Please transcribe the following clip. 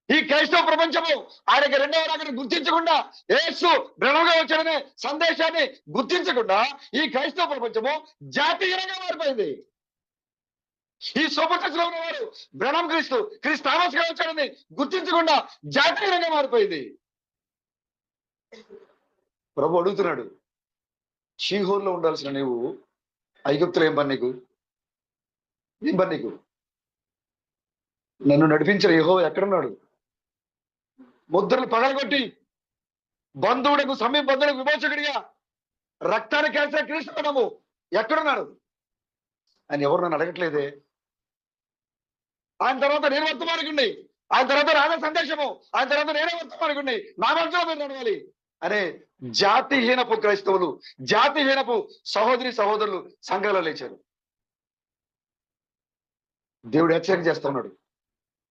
ఈ క్రైస్తవ ప్రపంచము ఆయనకి రెండవ రాకని గుర్తించకుండా, యేసు భ్రమగా వచ్చాడనే సందేశాన్ని గుర్తించకుండా ఈ క్రైస్తవ ప్రపంచము జాతీయంగా మారిపోయింది. ఈ సూపర్చర్చ్లో ఉన్నవారు బ్రహ్మం క్రీస్తు థామస్ గా వచ్చాడని గుర్తించకుండా జాతీయంగా మారిపోయింది. ప్రభు అడుగుతున్నాడు, షీహోర్లో ఉండాల్సిన నీవు ఐగుప్తులో ఏం పని నీకు? ఏం పని నీకు? నన్ను నడిపించిన యెహోవా ఎక్కడున్నాడు? ముద్రలు పగలగొట్టి బంధువులకు సమీప బంధువులకు విమోచకుడిగా రక్తాన్ని కాల్చిన క్రీస్తు మనము ఎక్కడున్నాడు అని ఎవరు నన్ను అడగట్లేదే. ఆయన తర్వాత నేను వర్తమానికుండి, ఆయన తర్వాత రాజా సందేశము, ఆయన తర్వాత నేనే వర్తమానికుండి, నా వంశంలో మీరు నడవాలి అనే జాతిహీనపు క్రైస్తవులు, జాతిహీనపు సహోదరులు సంఘాలలో లేచారు. దేవుడు హెచ్చరిక చేస్తా ఉన్నాడు.